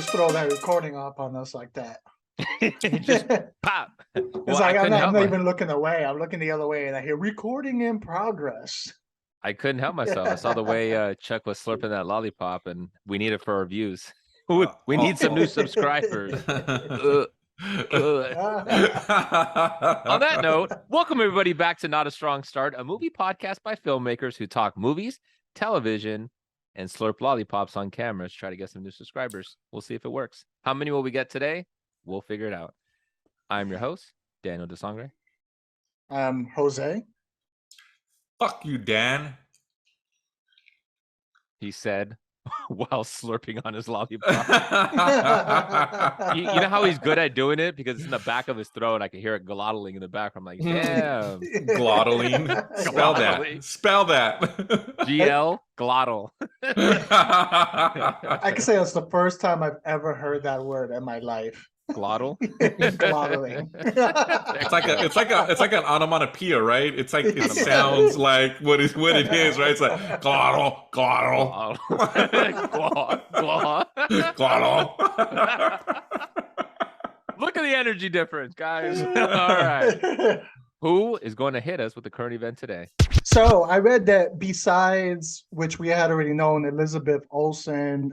just throw that recording up on us like that. Just pop. It's Well, like I'm not my- even looking away. I'm looking the other way, and I hear recording in progress. I couldn't help myself. I saw the way Chuck was slurping that lollipop, and we need it for our views. We need some new subscribers. On that note, welcome everybody back to Not a Strong Start, a movie podcast by filmmakers who talk movies, television, and slurp lollipops on cameras. Try to get some new subscribers. We'll see if it works. How many will we get today? We'll figure it out. I'm your host, Daniel de Sangre. Jose. Fuck you, Dan. He said while slurping on his lollipop. you know how he's good at doing it because it's in the back of his throat. I can hear it glottling in the background. I'm like, damn. Glottling. Spell that. Spell that. GL glottal. I can say it's the first time I've ever heard that word in my life. Glottal. Glottling. It's like an onomatopoeia, right? It's like it sounds like what it is, right? It's like glottal, glottal, glottal. Look at the energy difference, guys. All right. Who is going to hit us with the current event today? So I read that besides, which we had already known, Elizabeth Olsen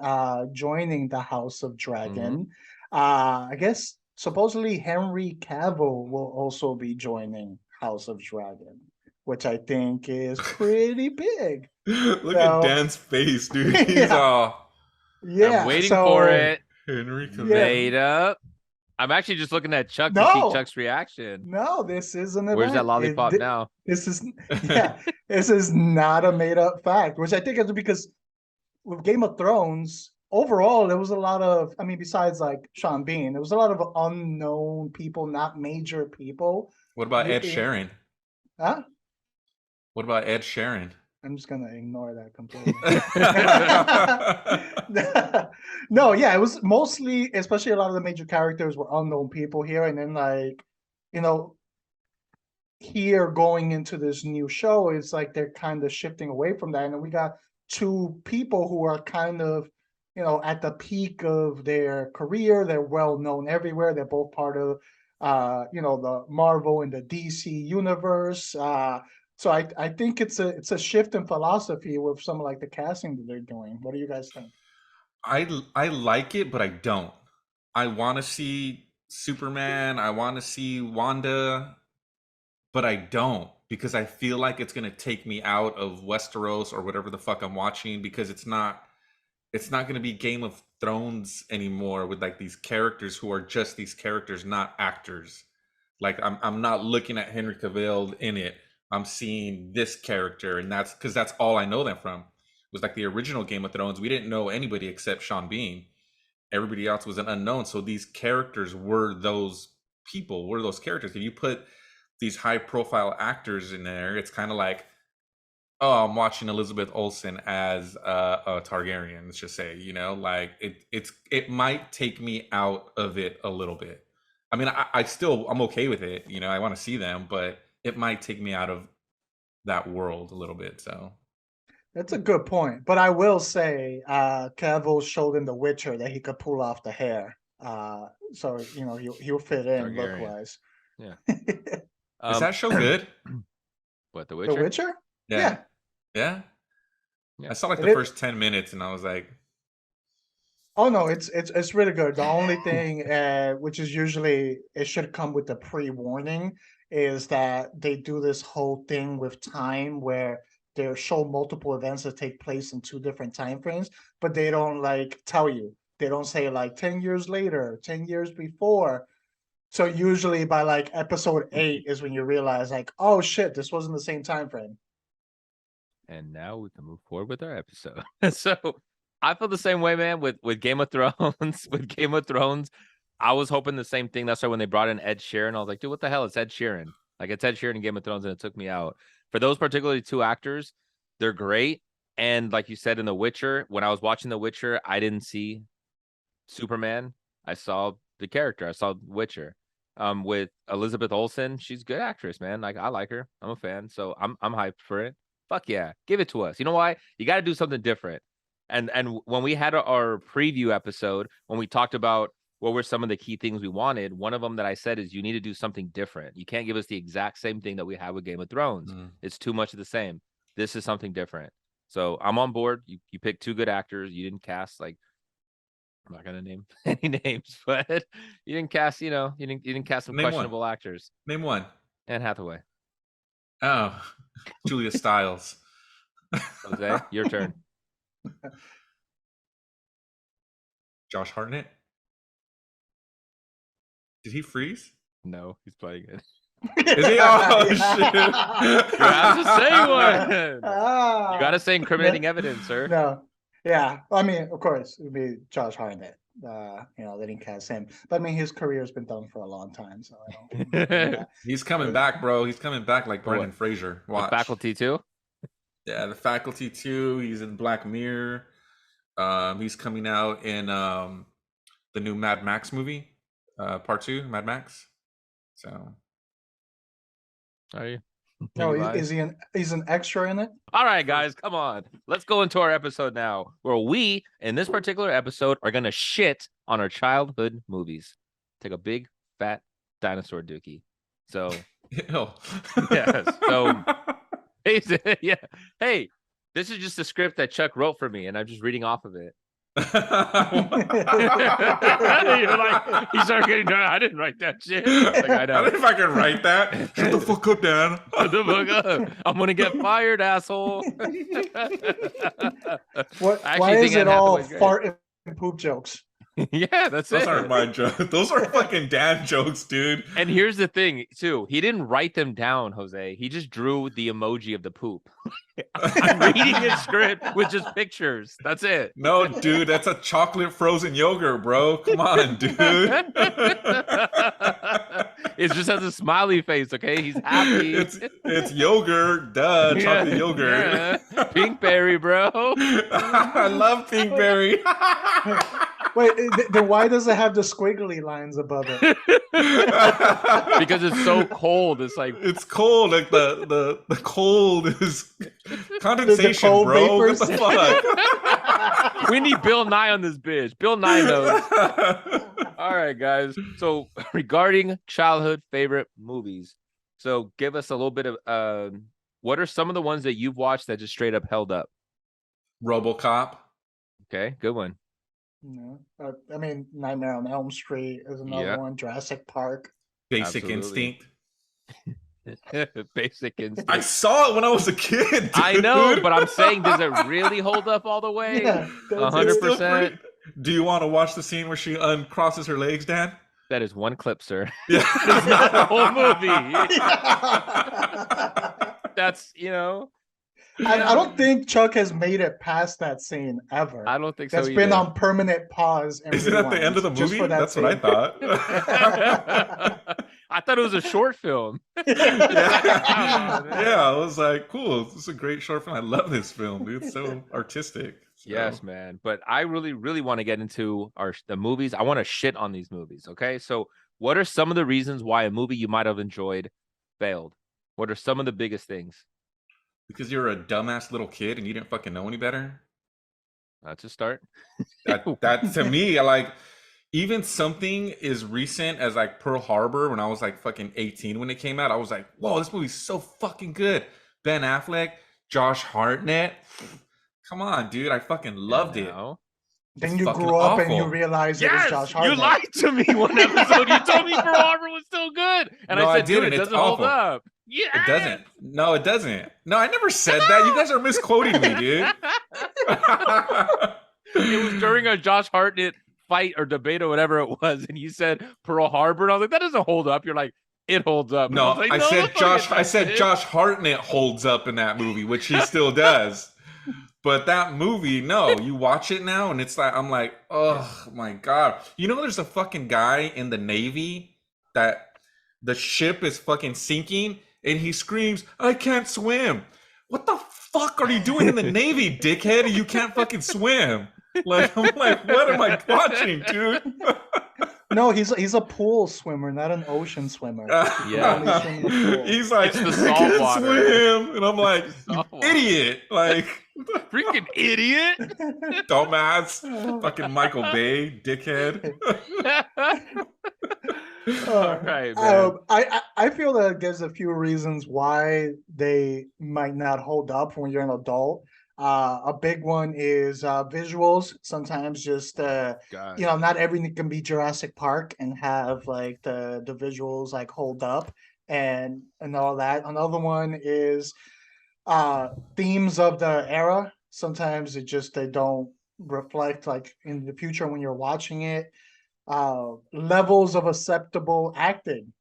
joining the House of Dragon, I guess supposedly Henry Cavill will also be joining House of Dragon, which I think is pretty big. Look at Dan's face, dude. He's yeah. I'm waiting for it. Henry Cavill. Made up. I'm actually just looking at Chuck to see Chuck's reaction. No, this is an event. Where's that lollipop now? This is this is not a made up fact, which I think is because with Game of Thrones, overall, there was a lot of, I mean, besides like Sean Bean, there was a lot of unknown people, not major people. What about Ed Sheeran? Huh? What about Ed Sheeran? I'm just gonna ignore that completely. No, yeah, it was mostly, especially a lot of the major characters were unknown people here, and then like, you know, here going into this new show, it's like they're kind of shifting away from that, and then we got two people who are kind of, you know, at the peak of their career. They're well known everywhere. They're both part of, you know, the Marvel and the DC universe. So I think it's a shift in philosophy with some like the casting that they're doing. What do you guys think? I like it, but I don't. I want to see Superman. I want to see Wanda, but I don't, because I feel like it's going to take me out of Westeros or whatever the fuck I'm watching, because it's not going to be Game of Thrones anymore with like these characters who are just these characters, not actors. Like I'm not looking at Henry Cavill in it. I'm seeing this character, and that's because that's all I know them from. It was like the original Game of Thrones. We didn't know anybody except Sean Bean. Everybody else was an unknown. So these characters were those people, were those characters. If you put these high profile actors in there, it's kind of like, oh, I'm watching Elizabeth Olsen as a Targaryen, let's just say, you know, like it might take me out of it a little bit. I mean, I'm okay with it. You know, I want to see them, but it might take me out of that world a little bit. So that's a good point. But I will say, Cavill showed in The Witcher that he could pull off the hair. So, you know, he'll fit in Targaryen. Look-wise. Yeah. Is that show good? What, The Witcher? The Witcher? Yeah. I saw like the first 10 minutes and I was like, oh no, it's really good. The only thing, which is usually it should come with the pre-warning, is that they do this whole thing with time where they show multiple events that take place in two different time frames, but they don't like tell you. They don't say like 10 years later, 10 years before. So usually by like episode 8 is when you realize like, oh shit, this wasn't the same time frame. And now we can move forward with our episode. So I feel the same way, man, with Game of Thrones. With Game of Thrones, I was hoping the same thing. That's why when they brought in Ed Sheeran, I was like, dude, what the hell? It's Ed Sheeran. Like, it's Ed Sheeran in Game of Thrones, and it took me out. For those particularly two actors, they're great. And like you said in The Witcher, when I was watching The Witcher, I didn't see Superman. I saw the character. I saw Witcher. With Elizabeth Olsen, she's a good actress, man. Like, I like her. I'm a fan. So I'm hyped for it. Fuck yeah. Give it to us. You know why? You got to do something different. And when we had our preview episode, when we talked about what were some of the key things we wanted, one of them that I said is you need to do something different. You can't give us the exact same thing that we have with Game of Thrones. It's too much of the same. This is something different. So I'm on board. You picked 2 good actors. You didn't cast like, I'm not gonna name any names, but you didn't cast, you didn't cast some questionable actors. Name one. Anne Hathaway. Oh, Julia Stiles. Jose, your turn. Josh Hartnett. Did he freeze? No, he's playing it. Is he? Oh shit! You have to say one. You got to say incriminating evidence, sir. No. Yeah. I mean, of course, it would be Josh Hartnett. They didn't cast him. But I mean, his career's been done for a long time, so I don't. He's coming back, bro. He's coming back like Brendan Fraser. Watch. The Faculty too. Yeah, The Faculty too. He's in Black Mirror. He's coming out in the new Mad Max movie, Part 2, Mad Max. So, are you? No, he's an extra in it? All right, guys, come on. Let's go into our episode now, where we, in this particular episode, are gonna shit on our childhood movies. Take a big fat dinosaur dookie. So, yeah. So, yeah. Hey, this is just a script that Chuck wrote for me, and I'm just reading off of it. You're like, he started getting done. I didn't write that shit. Like, I know. I don't know if I can write that. Shut the fuck up, Dan. Shut the fuck up. I'm gonna get fired, asshole. Why is it all fart and poop jokes? Yeah, that's Those it. aren't my jokes. Those are fucking Dan jokes, dude. And here's the thing, too. He didn't write them down, Jose. He just drew the emoji of the poop. I'm reading his script with just pictures. That's it. No, dude, that's a chocolate frozen yogurt, bro. Come on, dude. It just has a smiley face, okay? He's happy. It's yogurt, duh, chocolate yogurt. Yeah. Pinkberry, bro. I love pinkberry. Wait, then why does it have the squiggly lines above it? Because it's so cold. It's like it's cold. Like the cold is condensation, cold bro. vapors. What the fuck? We need Bill Nye on this bitch. Bill Nye knows. All right, guys. So regarding childhood favorite movies, so give us a little bit of what are some of the ones that you've watched that just straight up held up? RoboCop. Okay, good one. No, I mean, Nightmare on Elm Street is another one. Jurassic Park. Basic Instinct. Basic Instinct. I saw it when I was a kid. Dude. I know, but I'm saying, does it really hold up all the way? Yeah, 100%. Do you want to watch the scene where she uncrosses her legs, Dan? That is one clip, sir. Yeah. It's not the whole movie. That's, I don't think Chuck has made it past that scene ever. I don't think so. That's been on permanent pause. And is it at the end of the movie? That's scene. what I thought. I thought it was a short film. Yeah, I was like, cool. This is a great short film. I love this film, dude. It's so artistic. So. Yes, man. But I really, really want to get into the movies. I want to shit on these movies. Okay, so what are some of the reasons why a movie you might have enjoyed failed? What are some of the biggest things? Because you're a dumbass little kid and you didn't fucking know any better. That's a start. that to me, like, even something as recent as like Pearl Harbor, when I was like fucking 18 when it came out, I was like, whoa, this movie's so fucking good. Ben Affleck, Josh Hartnett. Come on, dude. I fucking loved it. Then you grew up and you realized it was Josh Hartnett. You lied to me one episode. You told me Pearl Harbor was still good. And no, I said, dude, it it's doesn't awful. hold up. Yeah. It doesn't. No, it doesn't. No, I never said that. You guys are misquoting me, dude. It was during a Josh Hartnett fight or debate or whatever it was, and you said Pearl Harbor, and I was like, that doesn't hold up. You're like, it holds up. No, like, I said Josh Hartnett holds up in that movie, which he still does. But that movie, no, you watch it now, and it's like, I'm like, oh my God. You know, there's a fucking guy in the Navy that the ship is fucking sinking, and he screams, I can't swim. What the fuck are you doing in the Navy, dickhead? You can't fucking swim. Like, I'm like, what am I watching, dude? No, he's a pool swimmer, not an ocean swimmer. He's like, it's the I salt can't water. swim. And I'm like, you idiot. Like, for Freaking idiot. Dumbass. Fucking Michael Bay, dickhead. All right, man. I feel that there's a few reasons why they might not hold up when you're an adult. A big one is visuals. Sometimes just God. not everything can be Jurassic Park and have like the visuals like hold up and all that. Another one is themes of the era. Sometimes they don't reflect like in the future when you're watching it. Levels of acceptable acting.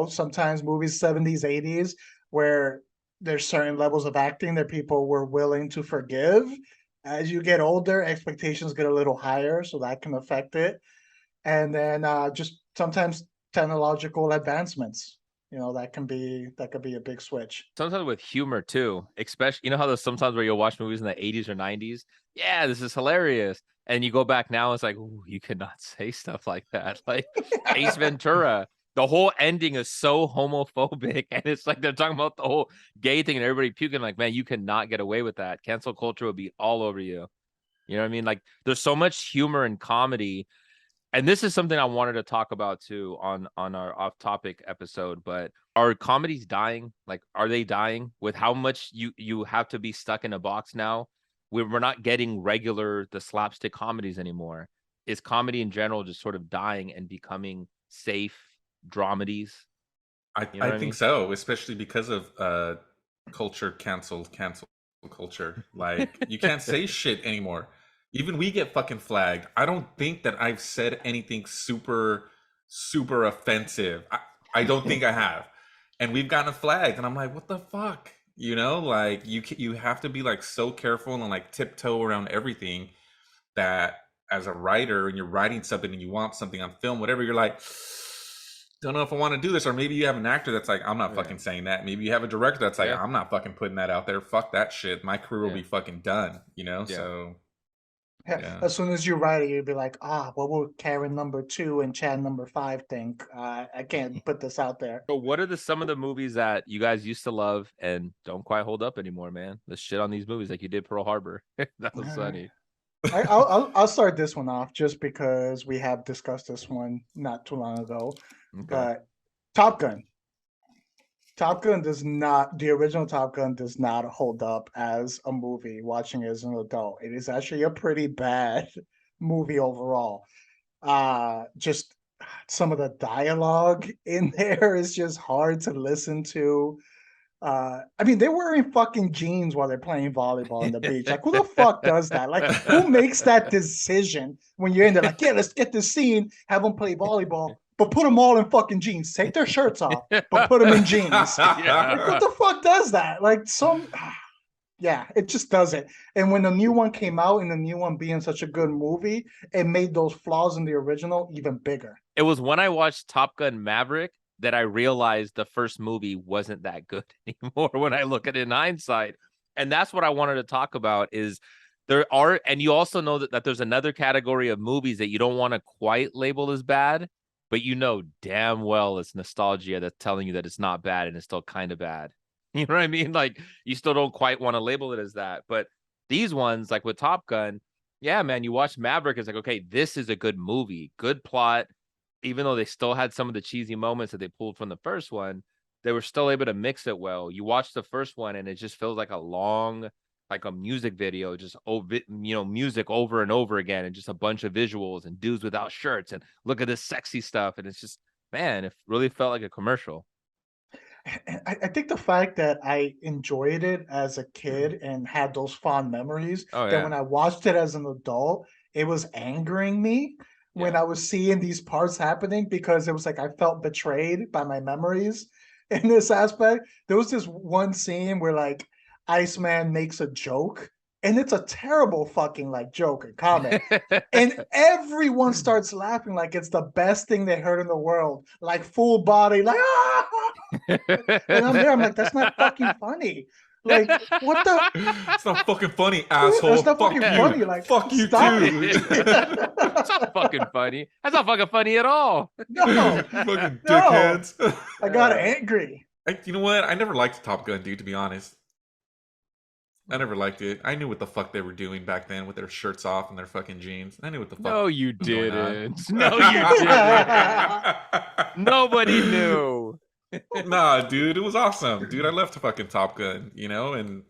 Sometimes movies 70s, 80s, where there's certain levels of acting that people were willing to forgive. As you get older, expectations get a little higher, so that can affect it. And then just sometimes technological advancements. That could be a big switch. Sometimes with humor too, especially how there's sometimes where you'll watch movies in the 80s or 90s. Yeah, this is hilarious. And you go back now, it's like, ooh, you cannot say stuff like that. Like Ace Ventura, the whole ending is so homophobic, and it's like they're talking about the whole gay thing and everybody puking. Like, man, you cannot get away with that. Cancel culture will be all over you. You know what I mean? Like, there's so much humor and comedy. And this is something I wanted to talk about too on our off-topic episode, but are comedies dying? Like, are they dying with how much you have to be stuck in a box now? We're not getting the slapstick comedies anymore. Is comedy in general just sort of dying and becoming safe dramedies? I think so, especially because of cancel culture. Like, you can't say shit anymore. Even we get fucking flagged. I don't think that I've said anything super offensive. I don't think I have. And we've gotten flagged, and I'm like, what the fuck? Like you have to be like so careful and like tiptoe around everything, that as a writer and you're writing something and you want something on film, whatever, you're like, don't know if I want to do this. Or maybe you have an actor that's like, I'm not fucking saying that. Maybe you have a director that's like, I'm not fucking putting that out there. Fuck that shit. My career will be fucking done, so. Yeah. As soon as you write it, you'd be like, what will Karen number 2 and Chad number 5 think? I can't put this out there. So what are some of the movies that you guys used to love and don't quite hold up anymore, man? Let's shit on these movies like you did Pearl Harbor. That was funny. I'll start this one off just because we have discussed this one not too long ago. Okay. But Top Gun. The original Top Gun does not hold up as a movie watching as an adult. It is actually a pretty bad movie overall. Just some of the dialogue in there is just hard to listen to. They're wearing fucking jeans while they're playing volleyball on the beach. Like, who the fuck does that? Like, who makes that decision when you're in there? Like, yeah, let's get this scene, have them play volleyball, but put them all in fucking jeans. Take their shirts off, but put them in jeans. Like, what the fuck does that? Like, it just doesn't. And when the new one came out and the new one being such a good movie, it made those flaws in the original even bigger. It was when I watched Top Gun Maverick that I realized the first movie wasn't that good anymore when I look at it in hindsight. And that's what I wanted to talk about is and you also know that there's another category of movies that you don't want to quite label as bad, but damn well it's nostalgia that's telling you that it's not bad and it's still kind of bad. You know what I mean? Like, you still don't quite want to label it as that. But these ones, like with Top Gun, yeah, man, you watch Maverick, it's like, okay, this is a good movie, good plot. Even though they still had some of the cheesy moments that they pulled from the first one, they were still able to mix it well. You watch the first one and it just feels like a music video, just music over and over again, and just a bunch of visuals and dudes without shirts and look at this sexy stuff. And it's just, man, it really felt like a commercial. I think the fact that I enjoyed it as a kid and had those fond memories, that when I watched it as an adult, it was angering me when I was seeing these parts happening, because it was like I felt betrayed by my memories in this aspect. There was this one scene where like Iceman makes a joke, and it's a terrible fucking like joke and comment, and everyone starts laughing like it's the best thing they heard in the world, like full body, like and I'm there, I'm like, that's not fucking funny. Like, what the? It's not fucking funny, asshole. It's not fucking funny. Like, fuck you stop too. It's not fucking funny. That's not fucking funny at all. No, fucking dickheads. I got angry. You know what? I never liked Top Gun, dude. To be honest. I never liked it. I knew what the fuck they were doing back then with their shirts off and their fucking jeans. I knew what the fuck No, you was going on. didn't. No, you didn't. Nobody knew. Nah, dude, it was awesome. Dude, I left fucking Top Gun, and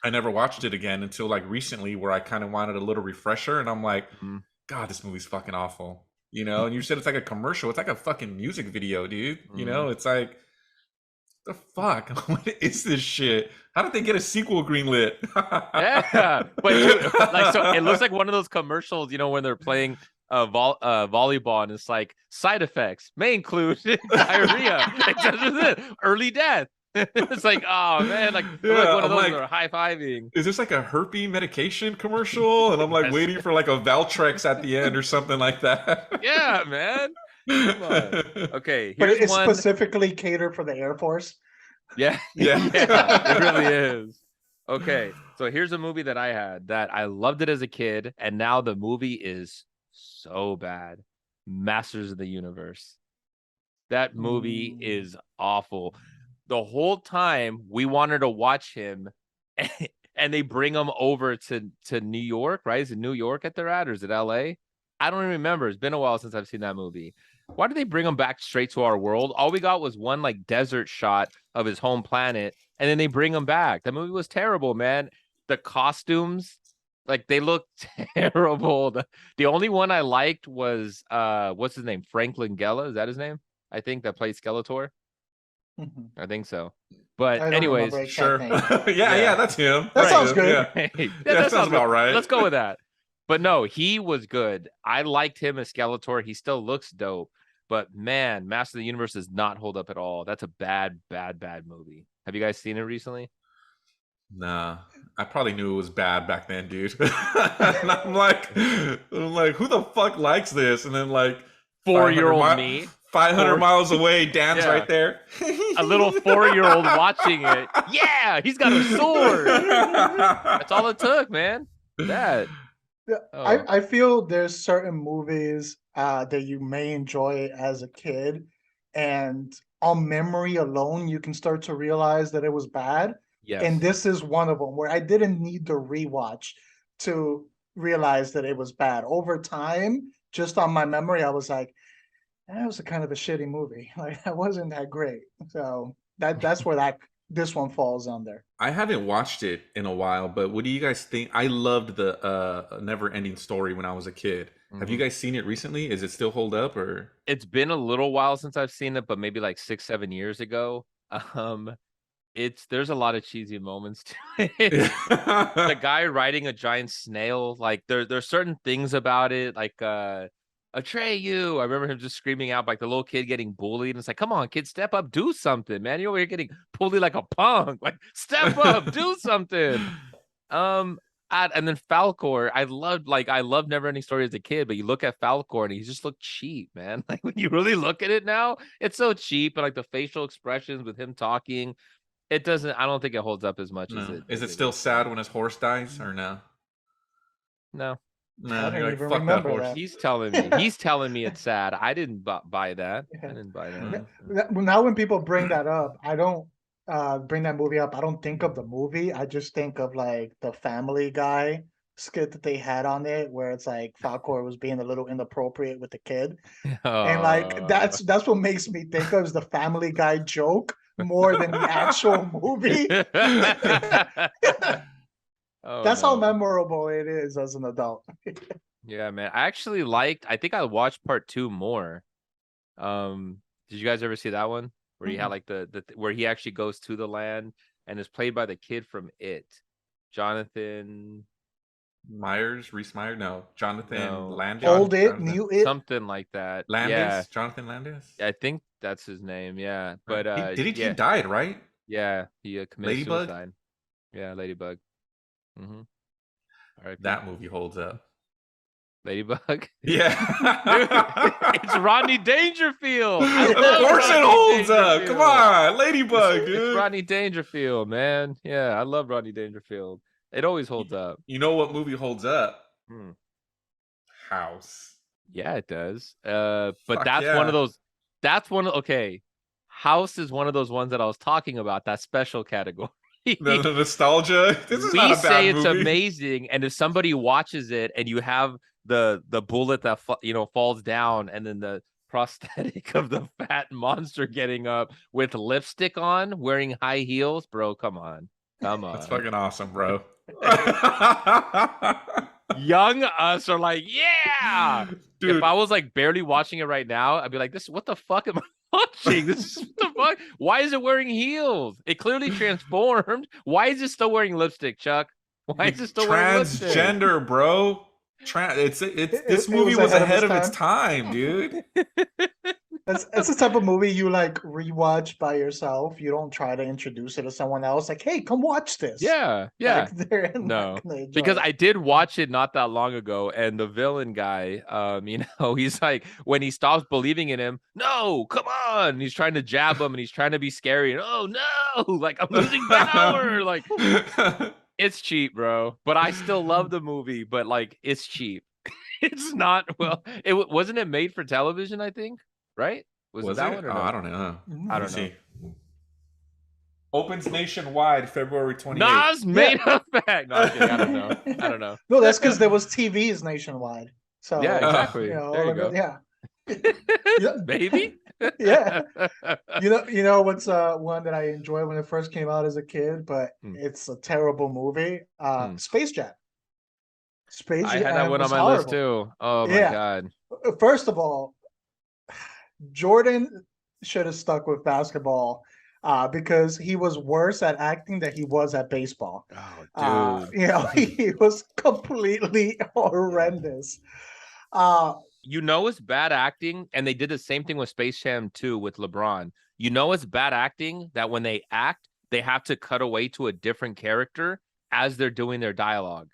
I never watched it again until like recently where I kind of wanted a little refresher and I'm like, Mhm. God, this movie's fucking awful. And you said it's like a commercial. It's like a fucking music video, dude. It's like, the fuck? What is this shit? How did they get a sequel greenlit? Yeah, but dude, like, so it looks like one of those commercials, when they're playing volleyball, and it's like side effects may include diarrhea, early death. It's like, oh man, like, look, one of those are high-fiving. Is this like a herpes medication commercial? And I'm like waiting for like a Valtrex at the end or something like that. Yeah, man. Come on. Okay, But here's it's one. specifically catered for the Air Force. Yeah, Yeah. yeah, it really is. Okay, so here's a movie that I had that I loved it as a kid, and now the movie is so bad. Masters of the Universe. That movie is awful. The whole time we wanted to watch him, and they bring him over to New York, right? Is it New York that they're at, or is it LA? I don't even remember. It's been a while since I've seen that movie. Why did they bring him back straight to our world? All we got was one like desert shot of his home planet, and then they bring him back. That movie was terrible, man. The costumes, like, they look terrible. The only one I liked was what's his name? Frank Langella, is that his name? I think that played Skeletor. I think so. But I don't anyways, remember Sure. exact name. Yeah, that's him. That That's sounds him, good. Yeah. yeah, that sounds about right. Let's go with that. But no, he was good. I liked him as Skeletor. He still looks dope. But man, Master of the Universe does not hold up at all. That's a bad movie. Have you guys seen it recently? Nah, I probably knew it was bad back then, dude. And I'm like, who the fuck likes this? And then like 4-year-old me, 500 miles away, Dan's Yeah. right there. a little 4-year-old watching it. Yeah, he's got a sword. That's all it took, man. That. Yeah, I feel there's certain movies that you may enjoy as a kid, and on memory alone, you can start to realize that it was bad. Yes. And this is one of them where I didn't need to rewatch to realize that it was bad. Over time, just on my memory, I was like, that was a kind of a shitty movie. Like, that wasn't that great. So that's where this one falls under. I haven't watched it in a while, but what do you guys think? I loved the Never Ending Story when I was a kid. Have you guys seen it recently? Is it still hold up, or? It's been a little while since I've seen it, but maybe like 6-7 years ago. There's a lot of cheesy moments to it. The guy riding a giant snail, like there's certain things about it, like Atreyu. I remember him just screaming out, like the little kid getting bullied. And it's like, come on, kid, step up, do something, man. You're over here getting bullied like a punk. Like, step up, do something. And then Falcor, I loved Never Ending Story as a kid, but you look at Falcor and he just looked cheap, man. Like, when you really look at it now, it's so cheap, and like the facial expressions with him talking, I don't think it holds up as much as it. Is it still sad when his horse dies, or no? No. No, I don't you're like, even fuck that remember horse. that. He's telling me it's sad. I didn't buy that. I didn't buy that. Now when people bring that up, I don't bring that movie up. I don't think of the movie. I just think of like the Family Guy skit that they had on it, where it's like Falcor was being a little inappropriate with the kid, and like that's what makes me think of is the Family Guy joke more than the actual movie. That's how memorable it is as an adult. Yeah, man. I actually I think I watched part 2 more. Did you guys ever see that one? Where he had like where he actually goes to the land and is played by the kid from It. Jonathan Rhys Myers? No. Jonathan Landis? Old It, New It? Something like that. Landis? Yeah. Jonathan Landis? I think that's his name, yeah. But he died, right? Yeah, he committed Ladybug? suicide. Yeah, Ladybug. Right, that movie holds up. Ladybug? Yeah. Dude, it's Rodney Dangerfield. Of course it holds up. Come on. Ladybug, dude. It's Rodney Dangerfield, man. Yeah, I love Rodney Dangerfield. It always holds up. You know what movie holds up? House. Yeah, it does. But one of those. Okay. House is one of those ones that I was talking about, that special category. The nostalgia. This is we not a say bad it's movie. amazing, and if somebody watches it and you have the bullet that falls down, and then the prosthetic of the fat monster getting up with lipstick on, wearing high heels, bro, come on. That's fucking awesome, bro. Young us are like, yeah. Dude. If I was like barely watching it right now, I'd be like, this, what the fuck am I watching? This is what the fuck? Why is it wearing heels? It clearly transformed. Why is it still wearing lipstick, Chuck? Why is it still wearing lipstick? Transgender, bro. This movie was ahead of its time, dude. It's the type of movie you like rewatch by yourself. You don't try to introduce it to someone else. Like, hey, come watch this. Yeah. Like, they're No, not gonna enjoy because it. I did watch it not that long ago, and the villain guy, he's like, when he stops believing in him, no, come on, and he's trying to jab him, and he's trying to be scary, and oh no, like I'm losing power, like it's cheap, bro. But I still love the movie, but like it's cheap. It's not wasn't it made for television? I think, right? Was it that one or no? I don't know. I don't know. Opens nationwide February 28th. Nas made a fact. No, I'm kidding. I don't know. No, that's because there was TVs nationwide. So yeah, exactly. You know, there you go. Yeah. Maybe. Yeah. You know what's one that I enjoyed when it first came out as a kid, but it's a terrible movie. Space Jam. Space Jam. I had that one on my list too. Oh my god. First of all, Jordan should have stuck with basketball because he was worse at acting than he was at baseball. Oh, dude. He was completely horrendous. It's bad acting, and they did the same thing with Space Jam 2 with LeBron. It's bad acting that when they act, they have to cut away to a different character as they're doing their dialogue.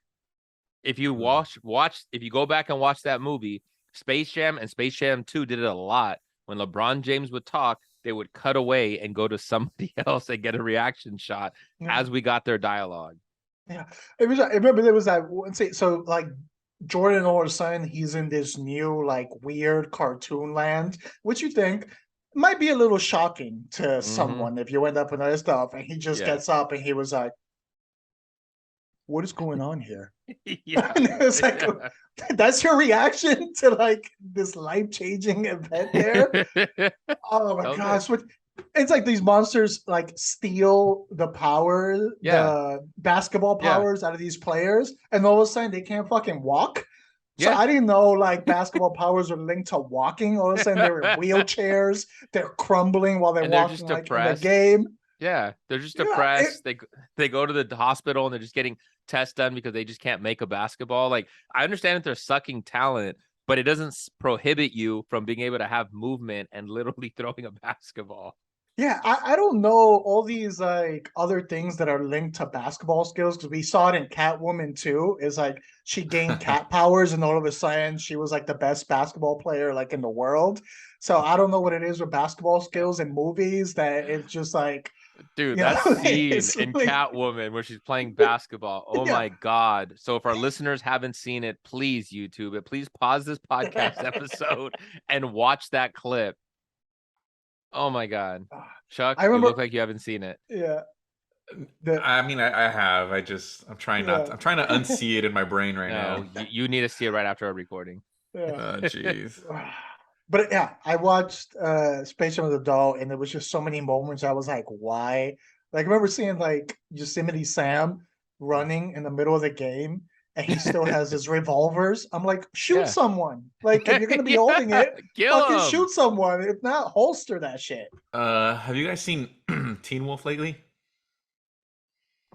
If you if you go back and watch that movie, Space Jam and Space Jam 2 did it a lot. When LeBron James would talk, they would cut away and go to somebody else and get a reaction shot as we got their dialogue. Yeah, I remember there was that one scene. So like Jordan all of a sudden he's in this new like weird cartoon land, which you think might be a little shocking to someone if you end up in other stuff. And he just gets up and he was like, what is going on here? Yeah. And it was like, that's your reaction to like this life-changing event there? Oh my gosh. It's like these monsters like steal the power, the basketball powers out of these players, and all of a sudden they can't fucking walk. So I didn't know like basketball powers are linked to walking. All of a sudden they're in wheelchairs, they're crumbling while they're walking like in the game. Yeah, they're just depressed. They go to the hospital and they're just getting tests done because they just can't make a basketball. Like, I understand that they're sucking talent, but it doesn't prohibit you from being able to have movement and literally throwing a basketball. Yeah, I don't know all these like other things that are linked to basketball skills, because we saw it in Catwoman too. Is like she gained cat powers and all of a sudden she was like the best basketball player like in the world. So I don't know what it is with basketball skills in movies that it's just like, dude, that scene in Catwoman where she's playing basketball. Oh my god. So if our listeners haven't seen it, please YouTube it. Please pause this podcast episode and watch that clip. Oh my god. Chuck, you look like you haven't seen it. Yeah. I mean, I have. I'm trying I'm trying to unsee it in my brain right now. You need to see it right after our recording. Yeah. Oh, jeez. But yeah, I watched Space Jam as an adult, and there was just so many moments I was like, why? Like, I remember seeing like Yosemite Sam running in the middle of the game, and he still has his revolvers. I'm like, shoot someone. Like, if you're gonna be holding it, fucking shoot someone. If not, holster that shit. Have you guys seen Teen Wolf lately?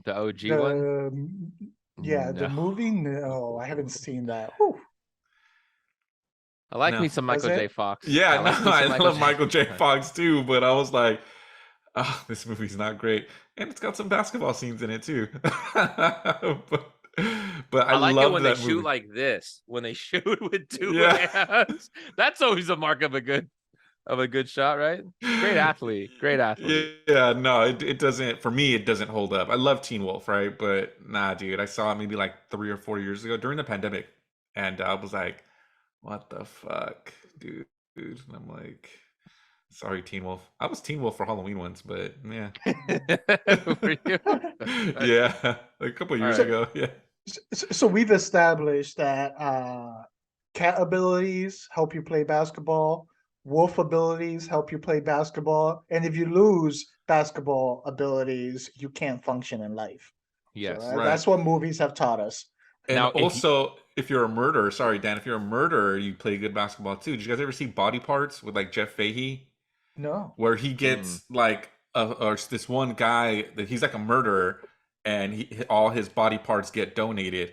The OG one? Yeah, the movie? No, I haven't seen that. Whew. I like me some Michael J. Fox. Yeah, I love Michael J. Fox too, but I was like, oh, this movie's not great. And it's got some basketball scenes in it too. But I like love it when they shoot like this. When they shoot with two hands. That's always a mark of a good shot, right? Great athlete. Yeah, no, it doesn't, for me, it doesn't hold up. I love Teen Wolf, right? But nah, dude, I saw it maybe like 3 or 4 years ago during the pandemic. And I was like, what the fuck, dude? And I'm like, Sorry, Teen Wolf. I was Teen Wolf for Halloween once, but yeah. Were you? Yeah, a couple years right. ago. Yeah. So we've established that cat abilities help you play basketball, wolf abilities help you play basketball, and if you lose basketball abilities, you can't function in life. Yes. So Right. that's what movies have taught us. And Now, also, if you're a murderer, sorry, Dan, if you're a murderer, you play good basketball too. Did you guys ever see Body Parts with like Jeff Fahey? No. Where he gets like or this one guy that he's like a murderer and all his body parts get donated.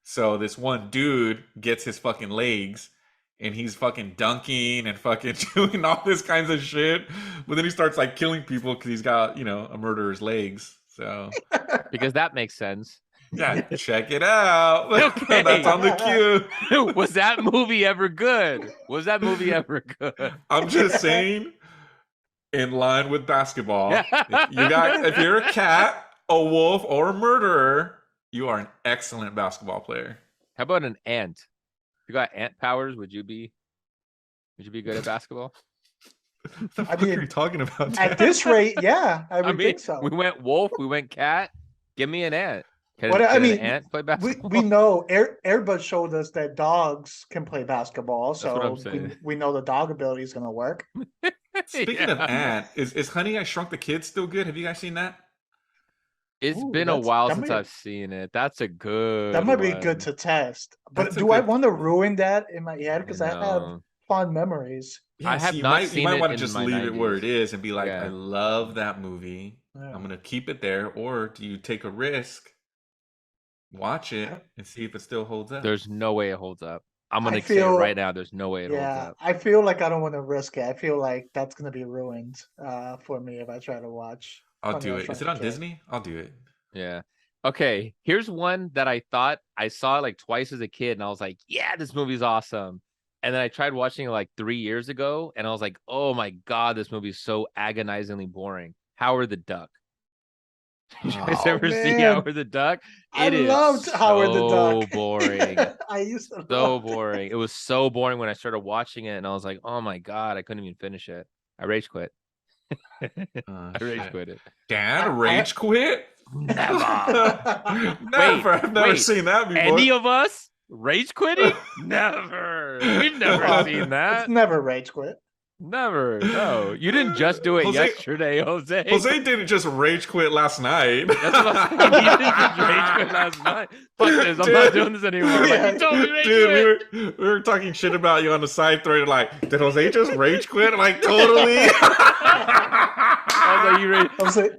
So this one dude gets his fucking legs and he's fucking dunking and fucking doing all this kinds of shit. But then he starts like killing people because he's got, a murderer's legs. So because that makes sense. yeah, check it out. Okay. That's on the queue. Was that movie ever good? Was that movie ever good? I'm just saying, in line with basketball, if you're a cat, a wolf, or a murderer, you are an excellent basketball player. How about an ant? If you got ant powers, would you be good at basketball? What the fuck are you talking about? At this rate, yeah, I would think so. We went wolf, we went cat. Give me an ant. Can an an ant play basketball? We know Airbud showed us that dogs can play basketball, That's what I'm so saying. we know the dog ability is going to work. Speaking of ant, is Honey I Shrunk the Kids still good? Have you guys seen that? It's Ooh, been a while that since might- I've seen it. That's a good. That might be one. good to test. But That's a do I good- want to ruin that in my head? Because I have No. fond memories. Yeah, I have you not might, seen you might it want to in just my leave it where 90s. it is and be like, Yeah. I love that movie. Yeah. I'm gonna keep it there, or do you take a risk, watch it, and see if it still holds up? There's no way it holds up. I'm gonna say it feel- right now. There's no way it holds Yeah, up. I feel like I don't want to risk it. I feel like that's going to be ruined for me if I try to watch. I'll Honey, do I it. Shrunk Is it the on Kid. Disney? I'll do it. Yeah. Okay. Here's one that I thought I saw like twice as a kid, and I was like, "Yeah, this movie's awesome." And then I tried watching it like 3 years ago, and I was like, "Oh my god, this movie's so agonizingly boring." Howard the Duck. Did you guys Oh, ever see man. Howard the Duck? I It is loved Howard the so Duck. boring. I used to So love it. boring. It was so boring when I started watching it, and I was like, "Oh my god, I couldn't even finish it." I rage quit. I rage Shit. quit it. Dan, rage quit? Never. Never. I've never wait. seen that before. Any of us rage quitting? Never. We've never seen that. It's never rage quit. Never. No. You didn't just do it Jose- yesterday, Jose. Jose didn't just rage quit last night. That's what I'm saying. You didn't just rage quit last night. Fuck this. I'm not Dude. doing this anymore. Like, you told me rage Dude, quit. we were talking shit about you on the side thread. Like, did Jose just rage quit? I'm like, totally. I was like, you rage. I was like,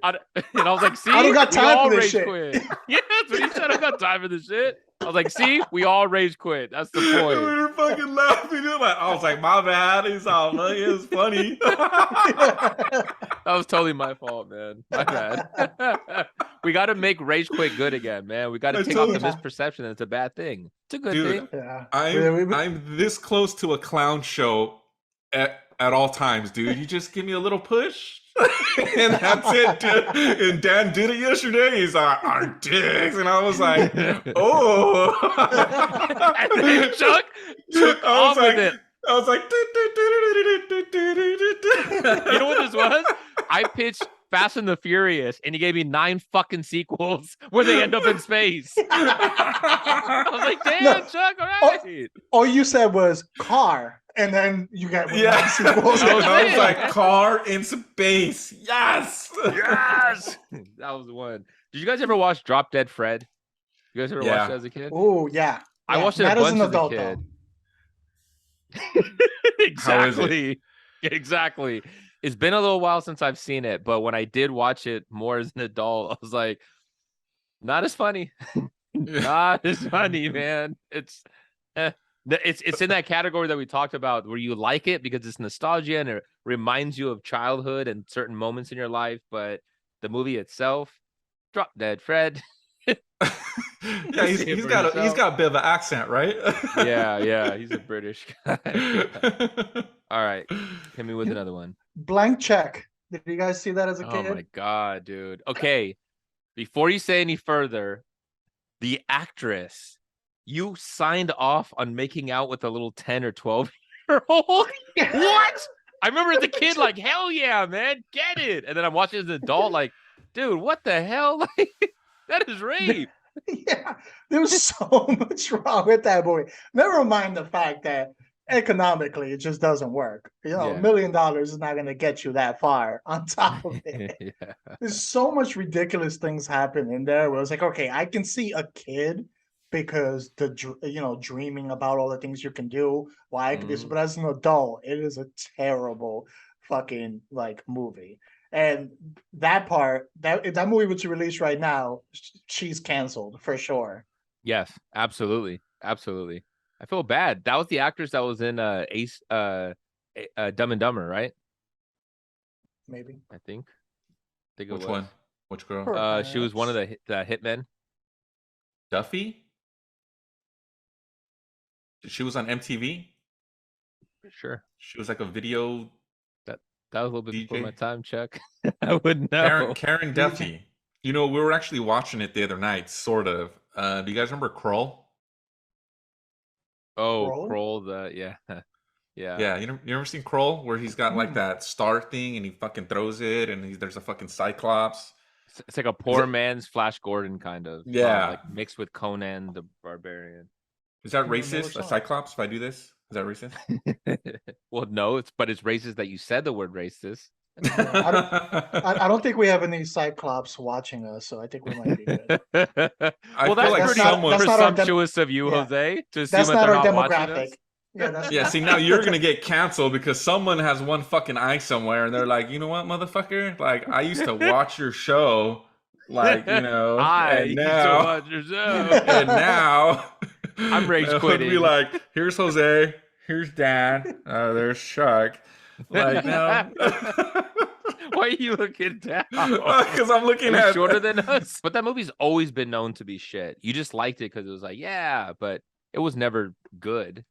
And I was like, see, I don't got we time all for this rage shit. quit. Yeah, that's what he said. I don't got time for this shit. I was like, see, we all rage quit. That's the we point. were fucking laughing. I was like, my bad. He's all like, it was funny. That was totally my fault, man. My bad. We got to make rage quit good again, man. We got to I take off the told misperception that it's a bad thing. It's a good Dude, thing. yeah. I'm this close to a clown show at all times, dude. You just give me a little push. And that's it, dude. And Dan did it yesterday. He's like, our dicks. And I was like, oh. And then Chuck took off with it. I was like, You know what this was? I pitched Fast and the Furious, and he gave me 9 fucking sequels where they end up in space. I was like, damn, No. Chuck, all right. All you said was car, and then you got Yeah. sequels. That was I was it. like, car in space. Yes. Yes! That was the one. Did you guys ever watch Drop Dead Fred? You guys ever Yeah. watched it as a kid? Oh yeah. I Yeah, watched it not a bunch as an as a adult kid. though. Exactly. Exactly. It's been a little while since I've seen it, but when I did watch it more as an adult, I was like, not as funny. Not as funny, man. It's in that category that we talked about where you like it because it's nostalgia and it reminds you of childhood and certain moments in your life, but the movie itself, Drop Dead Fred. Yeah, he's got a bit of an accent, right? Yeah, he's a British guy. All right, hit me with another one. Blank Check. Did you guys see that as a Oh kid? my god, dude. Okay, before you say any further, the actress, you signed off on making out with a little 10 or 12-year-old? What? I remember as a kid, like, hell yeah, man, get it. And then I'm watching as an adult, like, dude, what the hell? Like, that is rape. Yeah, there was so much wrong with that movie. Never mind the fact that economically it just doesn't work. You know, Yeah. $1 million is not going to get you that far on top of it. Yeah. There's so much ridiculous things happen in there where it's like, okay, I can see a kid because dreaming about all the things you can do. Why I could do, but as an adult, it is a terrible fucking like movie. And that part, that movie which is released right now, she's canceled for sure. Yes, absolutely. Absolutely. I feel bad. That was the actress that was in Ace Dumb and Dumber, right? Maybe. I think it Which was. one? Which girl? She was one of the hitmen. Duffy? She was on MTV? Sure. She was like a video That was a little bit before DJ? my time, Chuck. I wouldn't know. Karen Duffy. You know, we were actually watching it the other night, sort of. Do you guys remember Kroll? Oh, Kroll? Kroll, yeah. Yeah, you ever seen Kroll where he's got like that star thing and he fucking throws it and there's a fucking Cyclops. It's like a poor man's Flash Gordon kind of. Yeah. Like mixed with Conan the Barbarian. Is that I never racist? saw A it. Cyclops? If I do this, is that racist? Well, no, but it's racist that you said the word racist. I don't think we have any Cyclops watching us, so I think we might be good. Well, feel that's like pretty someone- that's not our presumptuous of you, yeah. Jose, to assume That's that not they're our not watching us. demographic. Yeah, that's Yeah, see, now you're gonna get canceled because someone has one fucking eye somewhere and they're like, you know what, motherfucker? Like, I used to watch your show, like, you know, I and used to now, watch your show. and now, I'm rage it would quitting. be like, here's Jose, here's Dan, there's Chuck. Like, now, Why are you looking down? because I'm looking Are you at shorter than us. But that movie's always been known to be shit. You just liked it because it was like, yeah, but it was never good.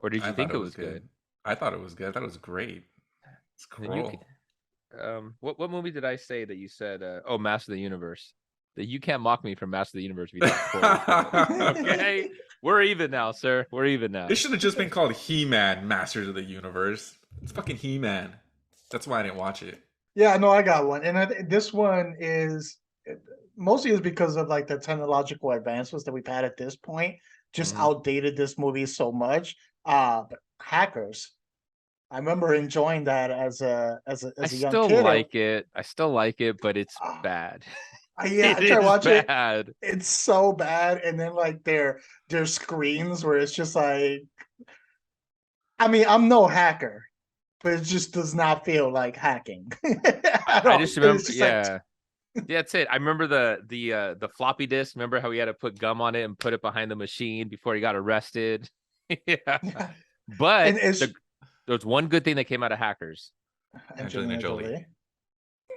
Or did you think it was good? I thought it was good. I thought it was great. It's Then cool. what movie did I say that you said? Oh, Master of the Universe. That you can't mock me for Master of the Universe. If you thought cool. Okay, we're even now, sir. We're even now. It should have just been called He-Man Masters of the Universe. It's fucking He-Man. That's why I didn't watch it. Yeah, no, I got one, and this one is mostly is because of like the technological advancements that we've had at this point. Just outdated this movie so much. But Hackers, I remember enjoying that as a young kid. I still like it, but it's bad. Yeah, I It try is watch it. bad. It's so bad, and then like their screens where it's just like, I mean, I'm no hacker, but it just does not feel like hacking. I just remember, it's just yeah, that's it. I remember the floppy disk. Remember how he had to put gum on it and put it behind the machine before he got arrested? Yeah. But there's one good thing that came out of Hackers. Angelina Jolie.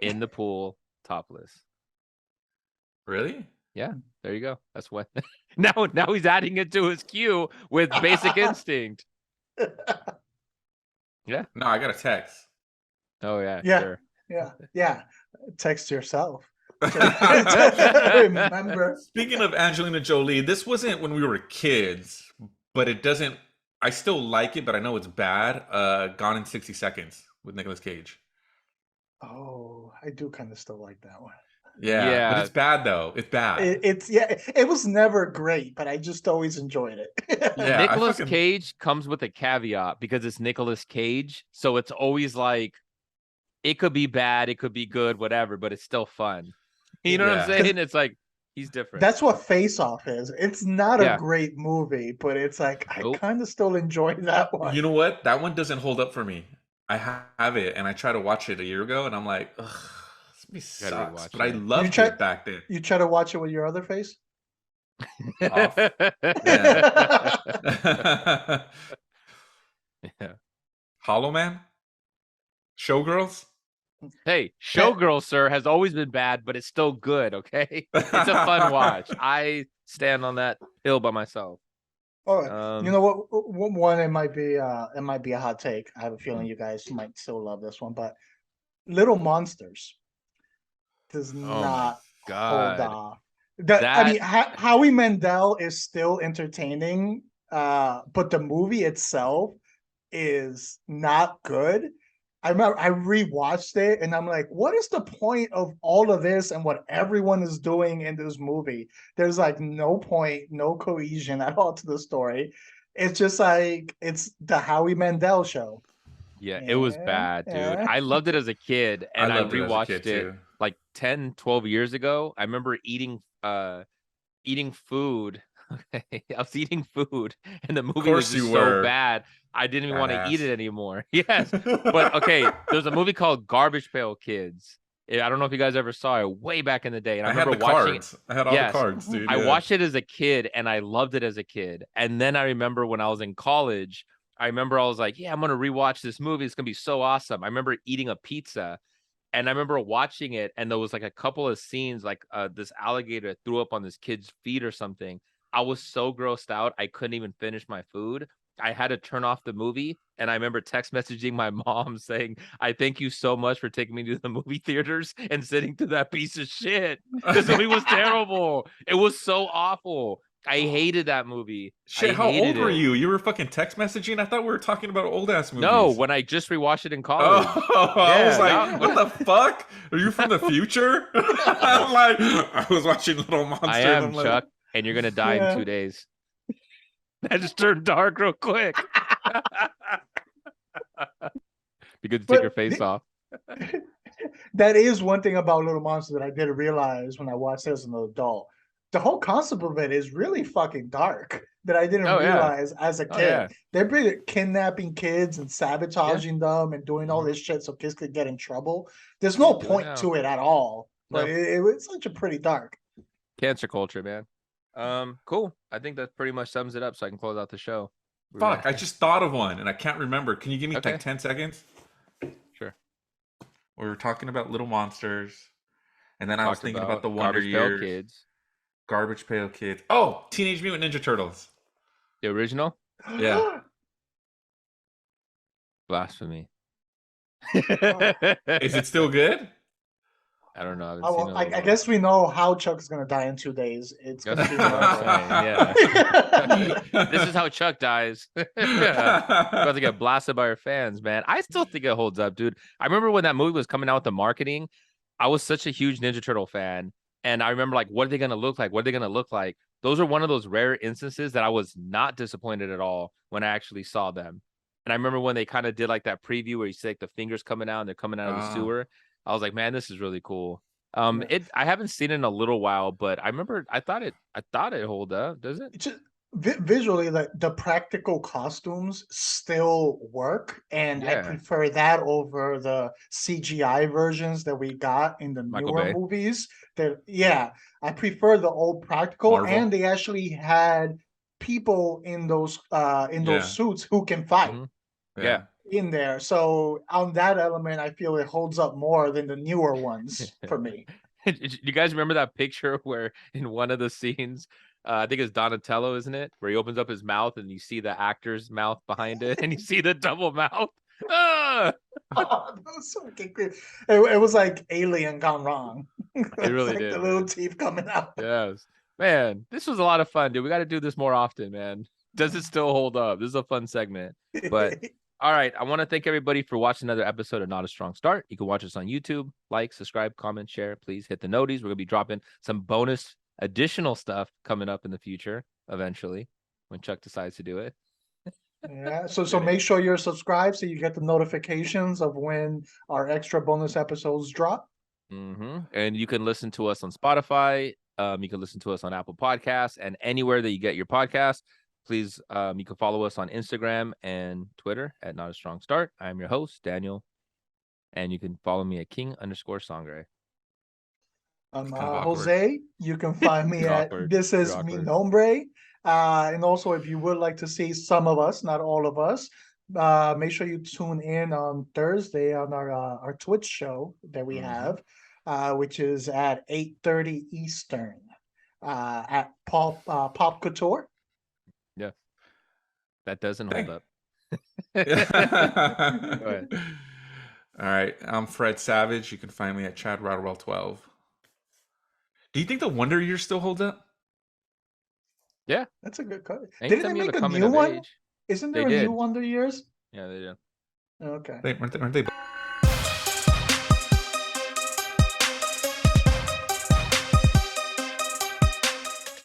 In the pool, topless. Really? Yeah, there you go. That's what. Now he's adding it to his queue with Basic Instinct. Yeah. No, I got a text. Oh yeah. Yeah. Sure. Yeah. Text yourself. Remember. Speaking of Angelina Jolie, this wasn't when we were kids, but it doesn't. I still like it, but I know it's bad. Gone in 60 Seconds with Nicolas Cage. Oh, I do kind of still like that one. Yeah, but it's bad though. It's bad. It was never great, but I just always enjoyed it. Yeah, Nicolas Cage comes with a caveat because it's Nicolas Cage, so it's always like it could be bad, it could be good, whatever, but it's still fun. You know what I'm saying? It's like he's different. That's what Face Off is. It's not a great movie, but it's like I kind of still enjoy that one. You know what? That one doesn't hold up for me. I have it, and I tried to watch it a year ago, and I'm like, ugh. This sucks, but I loved it back then. You try to watch it with your other face? Off. Yeah. Hollow Man? Showgirls? Hey, Showgirls, sir, has always been bad, but it's still good, okay? It's a fun watch. I stand on that hill by myself. All right. You know what? One, it might be a hot take. I have a feeling you guys might still love this one, but Little Monsters does not hold off. I mean, Howie Mandel is still entertaining, but the movie itself is not good. I remember I rewatched it and I'm like, what is the point of all of this and what everyone is doing in this movie? There's like no point, no cohesion at all to the story. It's just like it's the Howie Mandel show. Yeah, it was bad, dude. I loved it as a kid, and I loved it as a kid, rewatched it too. like 10, 12 years ago. I remember eating food. Okay, I was eating food, and the movie was course you just were. so bad. I didn't even want to eat Badass. it anymore. Yes, but okay, there's a movie called Garbage Pail Kids. I don't know if you guys ever saw it way back in the day, and I I had remember the watching it. cards. I had all the Yes, cards, dude. I yeah. watched it as a kid, and I loved it as a kid. And then I remember when I was in college, I remember I was like, yeah, I'm gonna rewatch this movie. It's gonna be so awesome. I remember eating a pizza. And I remember watching it, and there was like a couple of scenes, like this alligator threw up on this kid's feet or something. I was so grossed out, I couldn't even finish my food. I had to turn off the movie, and I remember text messaging my mom saying, "I thank you so much for taking me to the movie theaters and sitting through that piece of shit. This movie was terrible. It was so awful. I hated that movie. Shit, I how hated old were it. you? You were fucking text messaging? I thought we were talking about old ass movies. No, when I just rewatched it in college. Oh, I was like, Yeah, what the fuck? Are you from the future? I'm like, I was watching Little Monster. I and am, I'm like, Chuck, and you're gonna die in 2 days. That just turned dark real quick. Be good to take your face off. That is one thing about Little Monster that I didn't realize when I watched it as an adult. The whole concept of it is really fucking dark that I didn't realize as a kid. Yeah. They're pretty kidnapping kids and sabotaging them and doing all this shit so kids could get in trouble. There's no point to it at all. But it was such a pretty dark. Cancer culture, man. Cool. I think that pretty much sums it up so I can close out the show. Fuck, I just thought of one and I can't remember. Can you give me like 10 seconds? Sure. We were talking about Little Monsters, and then I was thinking about the Wonder Years. Kids. Garbage Pail Kids. Oh, Teenage Mutant Ninja Turtles. The original? Yeah. Blasphemy. Is it still good? I don't know. I guess we know how Chuck's gonna die in 2 days. It's gonna be yeah. This is how Chuck dies. About to get blasted by our fans, man. I still think it holds up, dude. I remember when that movie was coming out with the marketing, I was such a huge Ninja Turtle fan. And I remember, like, what are they gonna look like? What are they gonna look like? Those are one of those rare instances that I was not disappointed at all when I actually saw them. And I remember when they kind of did like that preview where you see like the fingers coming out and they're coming out of the sewer. I was like, man, this is really cool. I haven't seen it in a little while, but I remember I thought it hold up. Does it? Just, visually, like the practical costumes still work, and I prefer that over the CGI versions that we got in the newer movies. I prefer the old practical, and they actually had people in those suits who can fight. Yeah. In there. So on that element, I feel it holds up more than the newer ones for me. You guys remember that picture where in one of the scenes, I think it's Donatello, isn't it? Where he opens up his mouth and you see the actor's mouth behind it and you see the double mouth. Ah! Oh, that was so fucking good. It was like Alien gone wrong. It really did. The little teeth coming out. Yes. Man, this was a lot of fun, dude. We got to do this more often, man. Does it still hold up? This is a fun segment. But all right, I want to thank everybody for watching another episode of Not a Strong Start. You can watch us on YouTube. Like, subscribe, comment, share. Please hit the noties. We're going to be dropping some bonus additional stuff coming up in the future, eventually, when Chuck decides to do it. Yeah, so make sure you're subscribed so you get the notifications of when our extra bonus episodes drop. And you can listen to us on Spotify. You can listen to us on Apple Podcasts and anywhere that you get your podcasts. Please, you can follow us on Instagram and Twitter at Not a Strong Start. I'm your host, Daniel. And you can follow me at King_Sangre. I'm Jose. You can find me at This Is Mi Nombre. And also, if you would like to see some of us, not all of us, make sure you tune in on Thursday on our Twitch show that we have, which is at 8:30 Eastern at Pop Couture. Yeah, that doesn't hold up. Go ahead. All right, I'm Fred Savage. You can find me at Chad Rodwell 12. Do you think the Wonder Years still holds up? Yeah, that's a good cut. Didn't they make a new one? Isn't there a new Wonder Years? Yeah, they do. Okay. Aren't they?